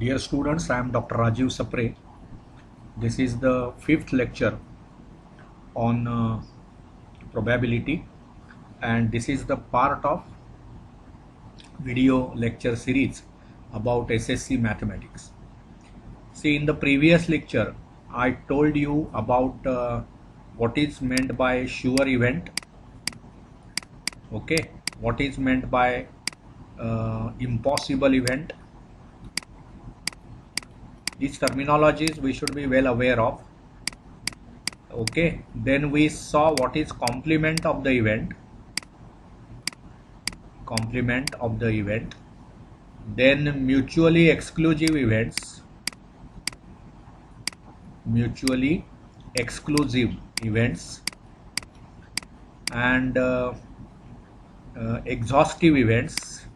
Dear students, I am Dr. Rajiv Sapre. This is the fifth lecture on probability, and this is the part of video lecture series about SSC mathematics. See, in the previous lecture, I told you about what is meant by sure event. Okay, what is meant by impossible event. These terminologies we should be well aware of. Okay, then we saw what is complement of the event, then mutually exclusive events, and exhaustive events,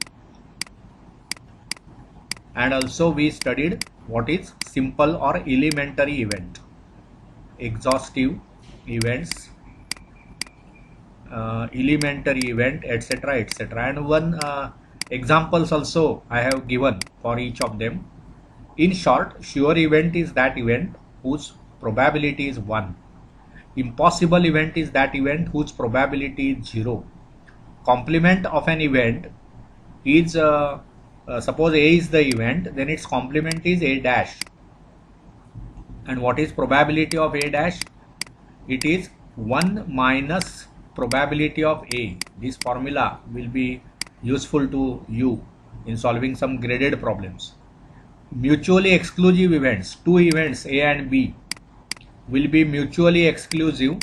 and also we studied what is simple or elementary event, exhaustive events, elementary event, etc., etc. And one examples also I have given for each of them. In short, sure event is that event whose probability is 1. Impossible event is that event whose probability is 0. Complement of an event is suppose A is the event, then its complement is A dash. And what is probability of A dash? It is 1 minus probability of A. This formula will be useful to you in solving some graded problems. Mutually exclusive events, two events A and B will be mutually exclusive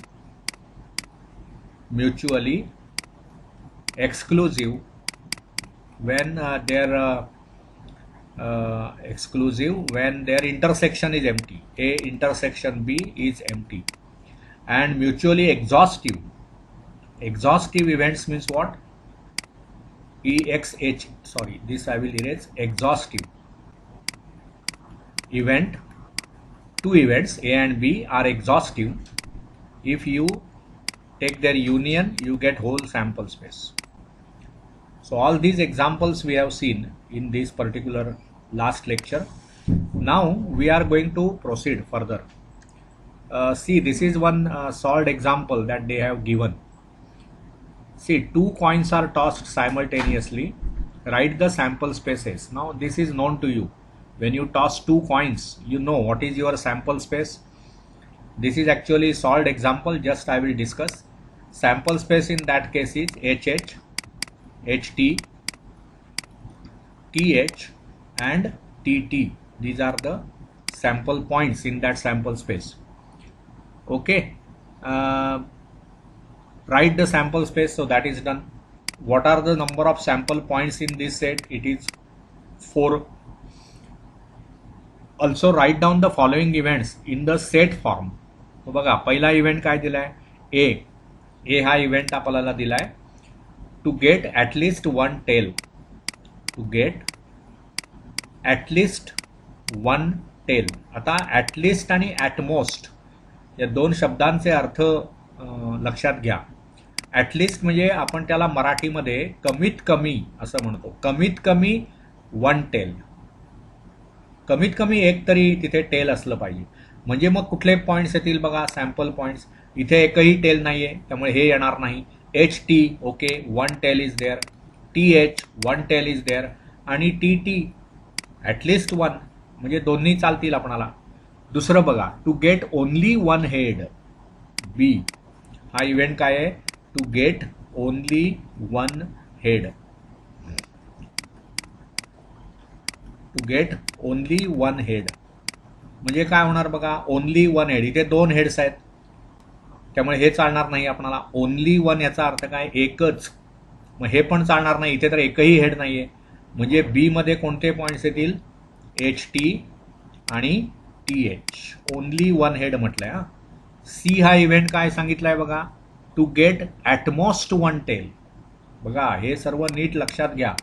when when their intersection is empty. A intersection B is empty. And mutually exhaustive events means what? This I will erase. Exhaustive event, two events A and B are exhaustive if you take their union, you get whole sample space. So all these examples we have seen in this particular last lecture. Now we are going to proceed further. See, this is one solved example that they have given. See, two coins are tossed simultaneously. Write the sample spaces. Now this is known to you. When you toss two coins, you know what is your sample space. This is actually solved example, just I will discuss. Sample space in that case is HH, HT, TH and TT. These are the sample points in that sample space. Okay, write the sample space, so that is done. What are the number of sample points in this set? It is 4. Also write down the following events in the set form. तो बघा, पहिला event काय दिलाय? ए हा event आपल्याला दिलाय to get at least one tail. आता at least आणि ॲटमोस्ट या दोन शब्दांचे अर्थ लक्षात घ्या. ॲटलिस्ट म्हणजे आपण त्याला मराठीमध्ये कमीत कमी असं म्हणतो. कमीत कमी वन टेल, कमीत कमी एक तरी तिथे टेल असलं पाहिजे. म्हणजे मग कुठले पॉईंट्स येतील बघा, सॅम्पल पॉईंट्स. इथे एकही टेल नाहीये, त्यामुळे हे येणार नाही. HT okay, one tail is there. TH one tail is there. आणि TT ॲटलिस्ट वन, म्हणजे दोन्ही चालतील आपणाला. दुसरं बघा, to get only one head. B हा इव्हेंट काय आहे? To get only one head. To get only one head म्हणजे काय होणार बघा? Only one head. इथे दोन हेड्स आहेत, त्यामुळे हे चालणार नाही आपणाला. ओनली वन याचा अर्थ काय? एकच. मग हे पण चालणार नाही, इथे तर एकही हेड नाहीये. म्हणजे बी मध्ये कोणते पॉईंट्स येतील? HT आणि TH. ओनली वन हेड म्हटलंय. हा सी हा इव्हेंट काय सांगितलाय बघा? To get at most one tail. बघा, हे सर्व नीट लक्षात घ्या.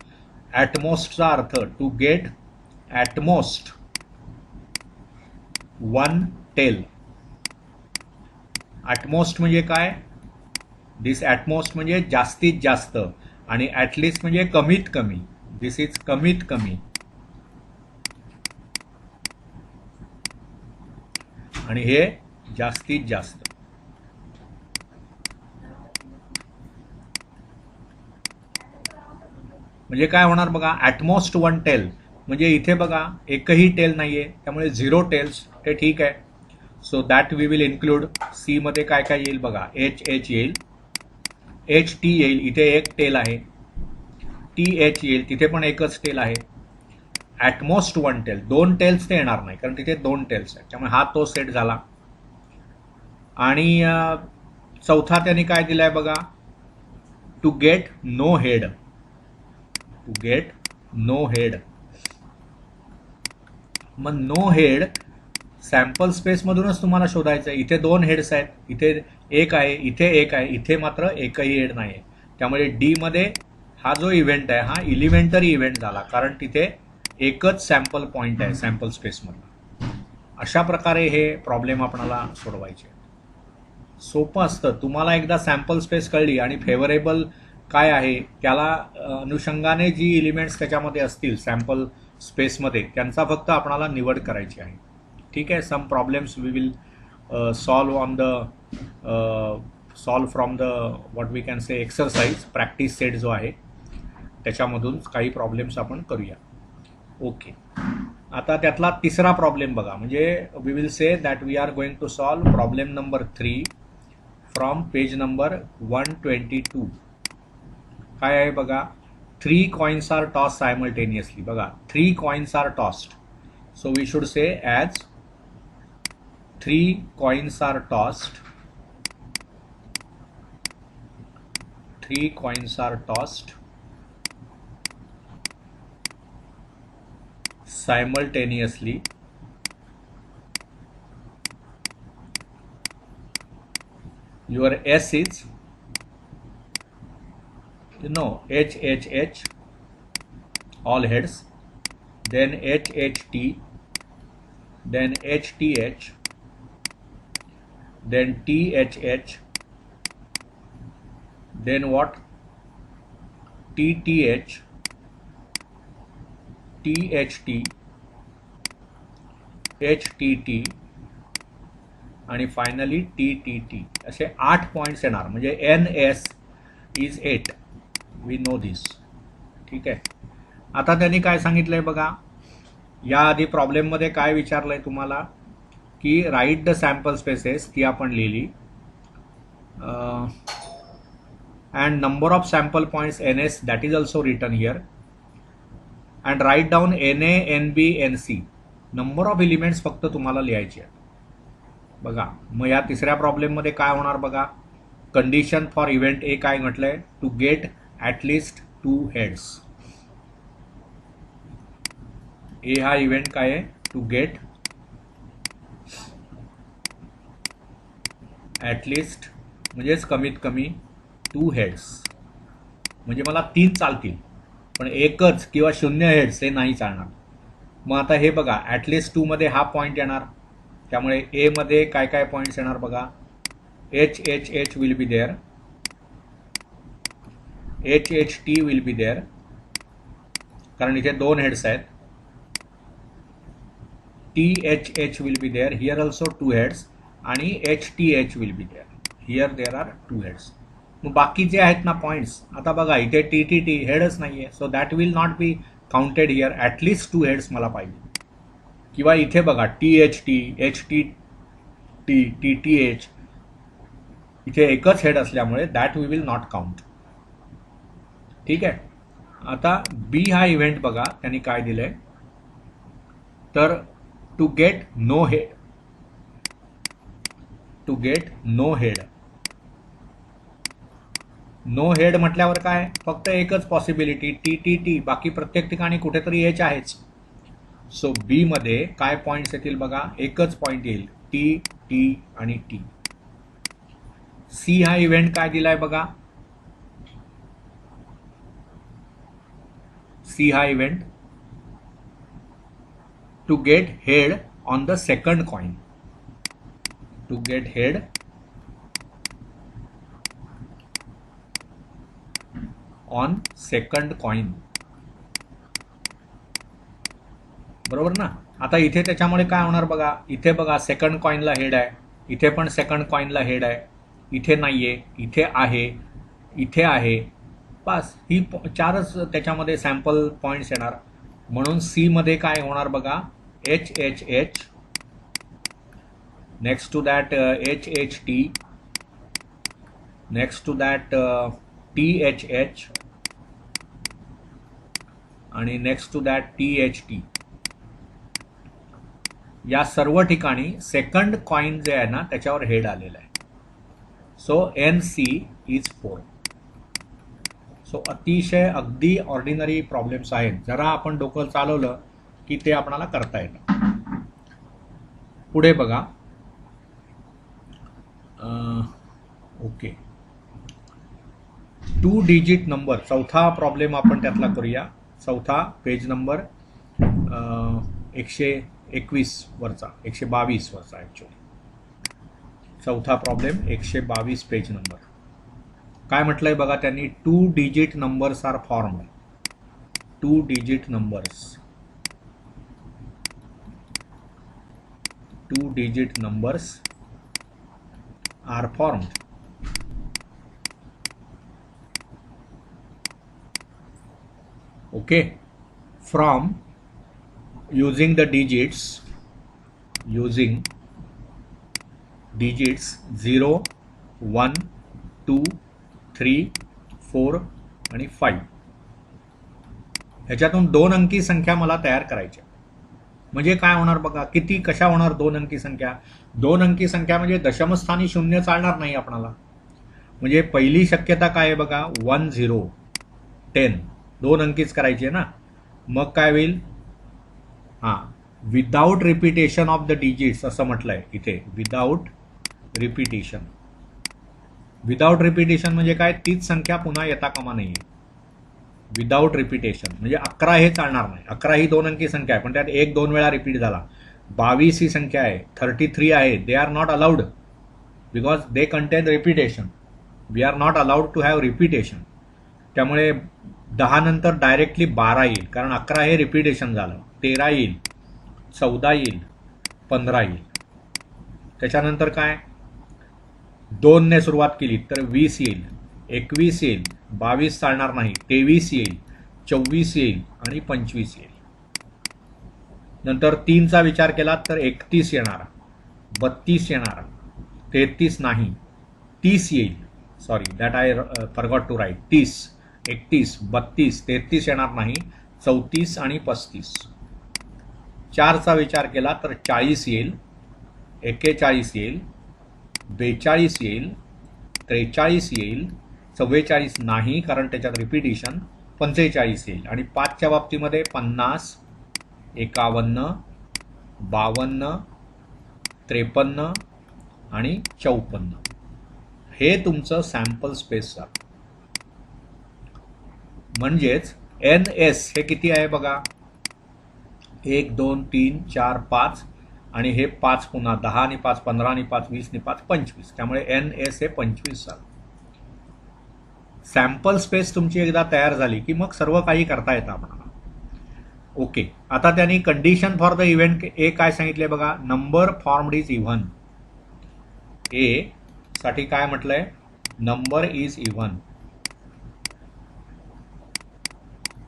ॲटमोस्टचा अर्थ to get at most one tail. At most म्हणजे काय? दिस ॲटमोस्ट म्हणजे जास्तीत जास्त, आणि ॲटलिस्ट म्हणजे कमीत कमी. दिस इज कमीत कमी. आणि हे जास्तीत जास्त. म्हणजे काय होणार बघा, ॲटमोस्ट वन टेल, म्हणजे इथे बघा एकही टेल नाहीये, त्यामुळे 0 टेल्स, ते ठीक आहे. So that we will include. C मध्ये काय काय येईल बघा, एच एच येईल, एच टी येईल, इथे एक टेल आहे. टी एच येईल, तिथे पण एकच टेल आहे. ॲटमोस्ट वन टेल, 2 टेल्स ते येणार नाही कारण तिथे 2 टेल्स आहेत, त्यामुळे हा तो सेट झाला. आणि चौथा त्यांनी काय दिलाय बघा, to get no head. To get no head, मग नो हेड सॅम्पल स्पेस मधूनच तुम्हाला शोधायचं आहे. इथे 2 हेड्स आहेत, इथे एक आहे, इथे एक आहे, इथे मात्र एकही हेड नाही आहे. त्यामुळे डी मध्ये हा जो इव्हेंट आहे हा एलिमेंटरी इव्हेंट झाला, कारण तिथे एकच सॅम्पल पॉइंट आहे सॅम्पल स्पेसमधला. अशा प्रकारे हे प्रॉब्लेम आपल्याला सोडवायचे. सोपं असतं. तुम्हाला एकदा सॅम्पल स्पेस कळली आणि फेवरेबल काय आहे त्याला अनुषंगाने जी एलिमेंट्स त्याच्यामध्ये असतील सॅम्पल स्पेसमध्ये, त्यांचा फक्त आपणाला निवड करायची आहे. ठीक आहे. Some problems we will solve from the what we can say exercise practice set जो आहे त्याच्यामधून काही प्रॉब्लेम्स आपण करूया. ओके. आता त्यातला तिसरा प्रॉब्लेम बघा, म्हणजे we will say that we are going to solve problem number 3 from page number 122. काय आहे बघा, 3 coins आर टॉस सायमल्टेनियसली. बघा 3 coins are tossed, so we should say as 3 coins are tossed, 3 coins are tossed simultaneously your S is H H H all heads, then H H T, then H T H, then T H H, then what, T T H, T H T, H T T आणि finally T T T. असे 8 points येणार, म्हणजे NS is 8. We know दिस. ठीक आहे. आता त्यांनी काय सांगितलंय बघा, याआधी प्रॉब्लेममध्ये काय विचारलंय तुम्हाला की राईट द सॅम्पल स्पेसेस, ती आपण लिहिली, and number of sample points NS, that is also written here, and write down NA NB NC. Number of elements फक्त तुम्हाला लिहायचे आहेत. बघा मग या तिसऱ्या प्रॉब्लेममध्ये काय होणार बघा, कंडिशन फॉर इव्हेंट ए काय म्हटलंय, टू गेट ॲटलिस्ट 2 हेड्स. ए हा इव्हेंट काय आहे, टू गेट ॲटलिस्ट म्हणजेच कमीत कमी 2 हेड्स. म्हणजे मला 3 चालतील पण एकच किंवा 0 हेड्स हे नाही चालणार. मग आता हे बघा, ॲटलिस्ट 2 मध्ये हा पॉईंट येणार, त्यामुळे ए मध्ये काय काय पॉईंट्स येणार बघा, H H H will be there, H H T will be there, कारण इथे 2 हेड्स आहेत. T H H will be there, here also 2 heads, आणि H T H will be there, here there are 2 heads. मग बाकी जे आहेत ना points, आता बघा इथे T T T हेडच नाहीये, so that will not be counted here. At least 2 heads मला पाहिजे. किंवा इथे बघा T H T, H T T, T T H, इथे एकच हेड असल्यामुळे that we will not count. ठीक आहे. आता बी हा इव्हेंट बघा त्यांनी काय दिलंय, तर to get no head, to get no head. No head म्हटल्यावर काय, फक्त एकच पॉसिबिलिटी T T T, बाकी प्रत्येक ठिकाणी कुठेतरी H आहेच. सो बी मध्ये काय पॉइंट्स येतील बघा, एकच पॉइंट येईल, T T आणि T. सी हा इव्हेंट काय दिलाय बघा, सी हा event to get head on the second coin, to get head on second coin. बरोबर ना. आता इथे त्याच्यामुळे काय होणार बघा, इथे बघा सेकंड कॉईनला हेड आहे, इथे पण सेकंड कॉईनला हेड आहे, इथे नाहीये, इथे आहे, इथे आहे. बस ही चारच त्याच्यामध्ये सॅम्पल पॉईंट्स येणार. म्हणून सी मध्ये काय होणार बघा, H H H, next to that H H T, next to that T H H, आणि next to that T H T. या सर्व ठिकाणी सेकंड कॉइन जे आहे ना त्याच्यावर हेड आलेलं आहे. So N C is 4. So अतिशय अगदी ऑर्डिनरी प्रॉब्लेम्स आहेत, जरा आपण डोकं चालवलं की ते आपणाला करता येतं. पुढे बघा, ओके, 2 डिजिट नंबर, चौथा प्रॉब्लेम आपण त्यातला करूया. चौथा पेज नंबर 121 वरचा, 122 वरचा ॲक्च्युअली. चौथा प्रॉब्लेम 122 पेज नंबर. काय म्हटलंय बघा त्यांनी, 2 digit numbers are formed. 2 digit numbers, 2 digit numbers are formed. Okay, from using the digits 0, 1, 2, 3, 4 आणि 5. ह्याच्यातून 2 अंकी संख्या मला तयार करायच्या. म्हणजे काय होणार बघा, किती कशा होणार 2 अंकी संख्या. 2 अंकी संख्या म्हणजे दशमस्थानी शून्य चालणार नाही आपणाला. म्हणजे पहिली शक्यता काय आहे बघा, 1 0 10, 2 अंकीच करायचे ना. मग काय होईल, हां, without repetition of the digits असं म्हटलंय इथे. विदाउट रिपिटेशन, विदाउट रिपिटेशन म्हणजे काय, तीच संख्या पुन्हा येता कामा नये. विदाउट रिपिटेशन म्हणजे 11 हे चालणार नाही. 11 ही 2 अंकी संख्या आहे, पण त्यात 1 2 वेळा रिपीट झाला. 22 ही संख्या आहे, 33 आहे. They are not allowed because they contain repetition. We are not allowed to have repetition. त्यामुळे 10 नंतर डायरेक्टली 12 येईल, कारण 11 हे रिपिटेशन झालं. 13 येईल, 14 येईल, 15 येईल. त्याच्यानंतर काय, 2 ने सुरुवात केली तर 20 येईल, 21 येईल, 22 चालणार नाही, 23 येईल, 24 येईल आणि 25 येईल. नंतर 3चा विचार केला तर 31 येणार, 32 येणार, 33 नाही, 30 येईल. Sorry, that I forgot to write. 30, 31, 32, 33 येणार नाही, 34 आणि 35. 4चा विचार केला तर 40 येईल, 41 येईल, 42 येईल, 43 येईल, 44 नाही कारण त्याच्यात रिपिटेशन, 45 येईल. आणि 5च्या बाबतीमध्ये 50, 51, 52, 53 आणि 54. हे तुमचं सॅम्पल स्पेस झालं. म्हणजेच एन एस हे किती आहे बघा, 1 2 3 4 5 आणि हे 5 पुन्हा 10 आणि 5 15 आणि 5 20 आणि 5 25. त्यामुळे एन एस हे 25 झालं. सॅम्पल स्पेस तुमची एकदा तयार झाली की मग सर्व काही करता येतं आपल्याला. ओके, आता त्यांनी कंडिशन फॉर द इव्हेंट ए काय सांगितले बघा, नंबर फॉर्म्ड इज इव्हन. ए साठी काय म्हटलंय, नंबर इज इव्हन.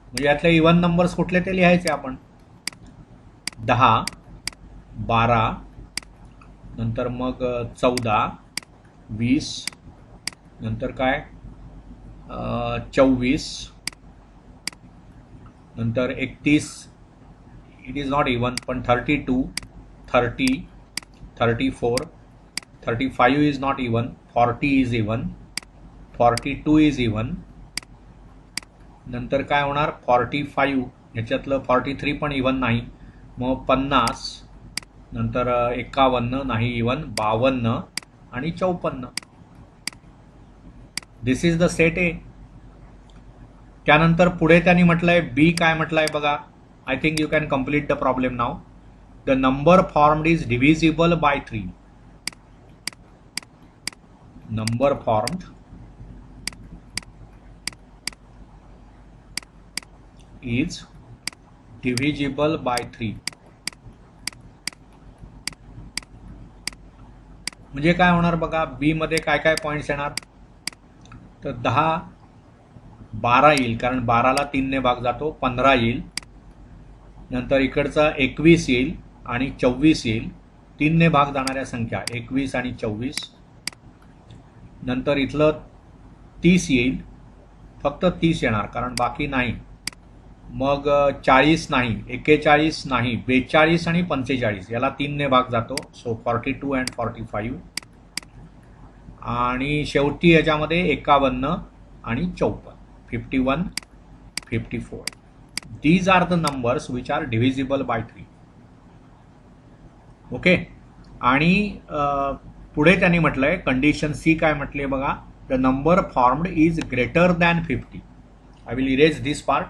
म्हणजे यातले इव्हन नंबर्स कुठले ते लिहायचे आपण. 10, 12, नंतर मग 14, 20, नंतर काय 24, नंतर 31, इट इज नॉट इव्हन, पण 32, 30, 34, 35 is not even, 40 is even, 42 is even. नंतर काय होणार, 45, ह्याच्यातलं 43 पण इव्हन नाही. मग 50, नंतर 51 नाही इव्हन, 52 आणि 54. दिस इज द सेट ए. त्यानंतर पुढे त्यांनी म्हटलंय बी काय म्हटलंय बघा. I think you can complete the problem now. The number formed is divisible by 3. Number formed is divisible by 3. म्हणजे काय होणार बघा, बी मध्ये काय काय पॉईंट्स येणार, तर 10 12 येईल, कारण 12ला 3ने भाग जातो, 15 येईल, नंतर इकडचा 21 येईल आणि 24 येईल, 3ने भाग जाणाऱ्या संख्या 21 आणि 24, नंतर इथलं 30 येईल, फक्त 30 येणार कारण बाकी नाही, मग 40 नाही, 41 नाही, 42 आणि 45 याला 3ने भाग जातो, सो 42 अँड 45, आणि शेवटी याच्यामध्ये 51 आणि 54, 51 54. These are the numbers which are divisible by 3. Okay. आणि पुढे त्यांनी म्हटलंय कंडिशन सी काय म्हटले बघा, the number formed is greater than 50. I will erase this part.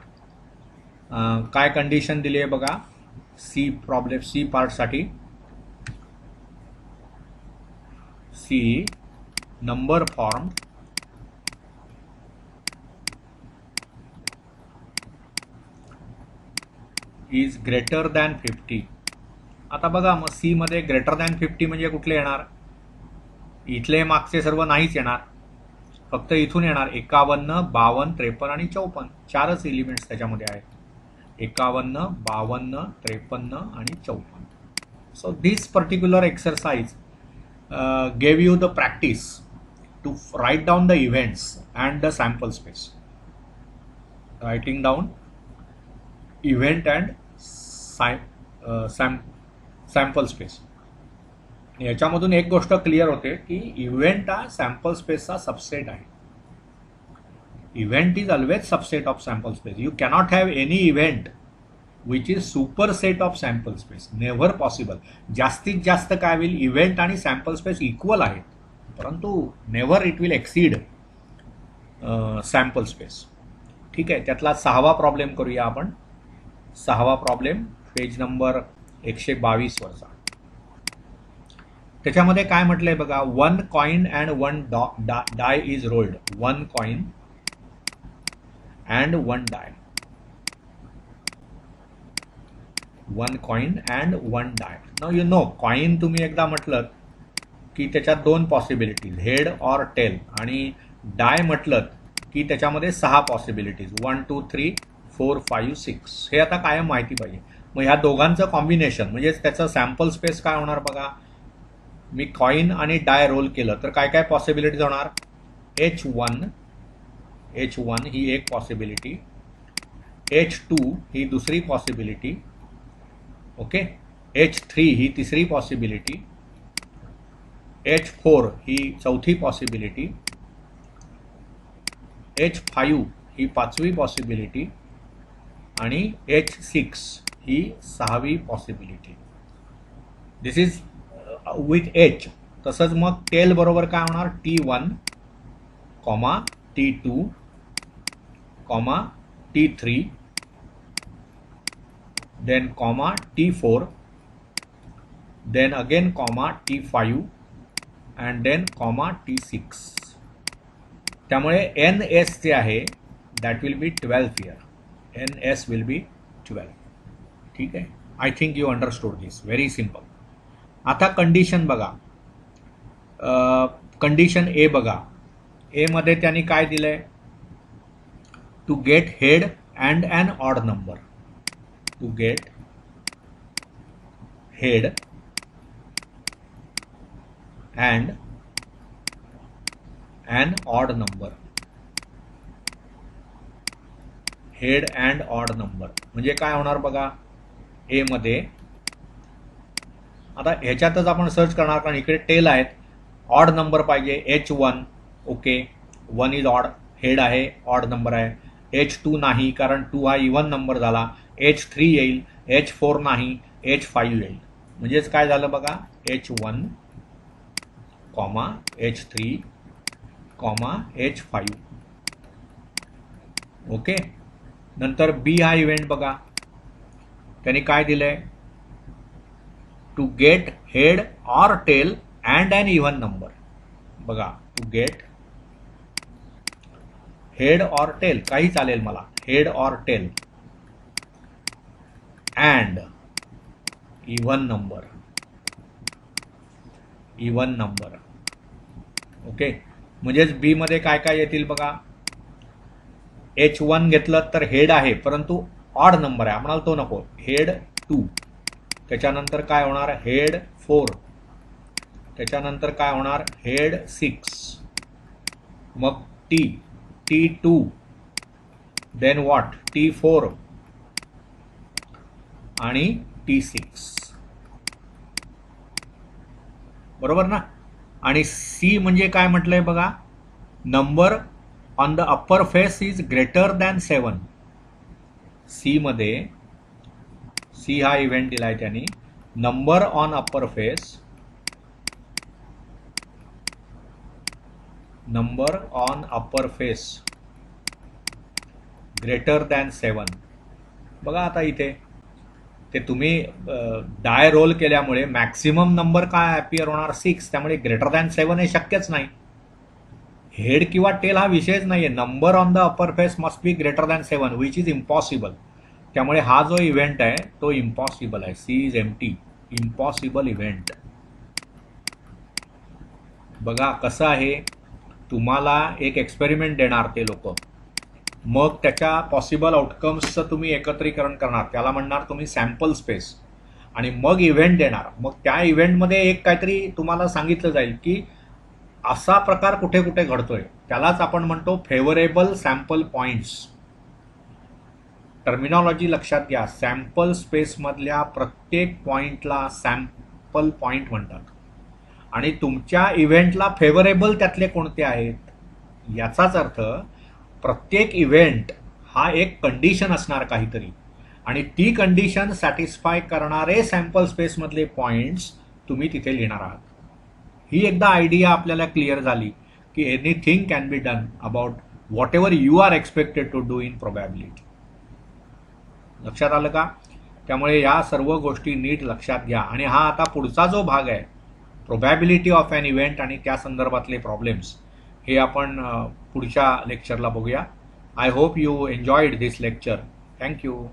काय कंडिशन दिली आहे बघा सी प्रॉब्लेम, सी पार्टसाठी. C number formed is greater than 50. आता बघा मग सी मध्ये ग्रेटर दॅन 50 म्हणजे कुठले येणार, इथले मागचे सर्व नाहीच येणार, फक्त इथून येणार 51 52 53 आणि 54, चारच एलिमेंट्स त्याच्यामध्ये आहेत, 51 52 53 आणि 54. So this particular exercise gave you the practice to write down the events and the sample space. Writing down event and sample space. याच्यामधून एक गोष्ट क्लिअर होते की इव्हेंट हा सॅम्पल स्पेसचा सबसेट आहे. Event is always subset of sample space. You cannot have any event which is super set of sample space, never possible. जास्तीत जास्त काय होईल, इव्हेंट आणि सॅम्पल स्पेस इक्वल आहेत, परंतु never it will exceed sample space. ठीक आहे. त्यातला 6वा प्रॉब्लेम करूया आपण. 6वा प्रॉब्लेम पेज नंबर 122 वरचा. त्याच्यामध्ये काय म्हटलंय बघा, 1 coin and 1 die is rolled. 1 coin and 1 die. 1 coin and 1 die. Now you know coin तुम्ही एकदा म्हटलं की त्याच्यात 2 पॉसिबिलिटीज, हेड ऑर टेल, आणि डाय म्हटलं की त्याच्यामध्ये 6 पॉसिबिलिटीज, 1 2 3 4 5 6. हे आता कायम माहिती पाहिजे. मग ह्या दोघांचं कॉम्बिनेशन म्हणजे त्याचं सॅम्पल स्पेस काय होणार बघा. मी कॉइन आणि डाय रोल केलं तर काय काय पॉसिबिलिटीज होणार, H1 ही एक पॉसिबिलिटी, H2 ही दुसरी पॉसिबिलिटी, ओके, H3 ही तिसरी पॉसिबिलिटी, H4 ही चौथी पॉसिबिलिटी, H5 ही 5वी पॉसिबिलिटी आणि H6 ही 6वी possibility. This is with H. तसंच मग टेल बरोबर काय होणार, T1, T2, T3, then T4, then again T5 and then T6. त्यामुळे NS जे आहे that will be 12 here. NS will be 12. ठीक आहे. I think you understood this. Very simple. आता कंडिशन बघा. कंडिशन ए बघा. ए मध्ये त्यांनी काय दिलंय, to get head and an odd number. To get head and an odd number. Head and odd number म्हणजे काय होणार बघा. ए मध्ये आता ह्याच्यातच आपण सर्च करणार, कारण इकडे टेल आहेत. ऑड नंबर पाहिजे, H1, okay, 1 is odd, head आहे, ऑड नंबर आहे. H2 नाही, कारण 2 हा इव्हन नंबर झाला. H3 येईल, H4 नाही, H5 येईल. म्हणजेच काय झालं बघा, H1, H3, H5. ओके. नंतर बी हा इव्हेंट बघा. त्यांनी काय दिलंय, to get head or tail and an even number. बघा, to get head or tail काही चालेल मला, head or tail and even number. Even number. Okay, म्हणजेच बी मध्ये काय काय येतील बघा. H1 घेतलं तर हेड आहे परंतु ऑड नंबर आहे, आम्हाला तो नको. हेड 2, त्याच्यानंतर काय होणार हेड 4, त्याच्यानंतर काय होणार हेड 6, मग T2, देन व्हॉट T4 आणि T6. बरोबर ना. आणि सी म्हणजे काय म्हटलंय बघा, number on the upper face is greater than 7. C मध्ये सी हा इव्हेंट दिलाय त्यांनी, number on upper face, number on upper face greater than 7. बघा आता इथे ते तुम्ही डाय रोल केल्यामुळे मॅक्सिमम नंबर काय अपीयर होणार 6, त्यामुळे ग्रेटर दॅन 7 हे शक्यच नाही. हेड किंवा टेल हा विषयच नाहीये. Number on the upper face must be greater than 7 which is impossible. त्यामुळे हा जो इव्हेंट आहे तो इम्पॉसिबल आहे. C is empty, impossible event. बघा कसं आहे, तुम्हाला एक एक्सपेरिमेंट देणार ते लोक, मग त्याच्या पॉसिबल आउटकम्सचं तुम्ही एकत्रीकरण करणार, त्याला म्हणणार तुम्ही सॅम्पल स्पेस, आणि मग इव्हेंट देणार. मग त्या इव्हेंटमध्ये एक काहीतरी तुम्हाला सांगितलं जाईल की असा प्रकार कुठे कुठे घडतोय, त्यालाच आपण म्हणतो फेवरेबल सॅम्पल पॉइंट्स. टर्मिनॉलॉजी लक्षात घ्या. सॅम्पल स्पेसमधल्या प्रत्येक पॉइंटला सॅम्पल पॉइंट म्हणतात, आणि तुमच्या इव्हेंटला फेवरेबल त्यातले कोणते आहेत, याचाच अर्थ प्रत्येक इव्हेंट हा एक कंडिशन असणार काहीतरी, आणि ती कंडिशन सॅटिस्फाय करणारे सॅम्पल स्पेसमधले पॉइंट्स तुम्ही तिथे लिहिणार आहात. ही एकदा आयडिया आपल्याला क्लिअर झाली की anything can be done about whatever you are expected to do in probability. लक्षात आलं का. त्यामुळे या सर्व गोष्टी नीट लक्षात घ्या. आणि हा आता पुढचा जो भाग आहे, प्रोबॅबिलिटी ऑफ एन इव्हेंट आणि त्या संदर्भातले प्रॉब्लेम्स, हे आपण पुढच्या लेक्चरला बघूया. I hope you enjoyed this lecture. Thank you.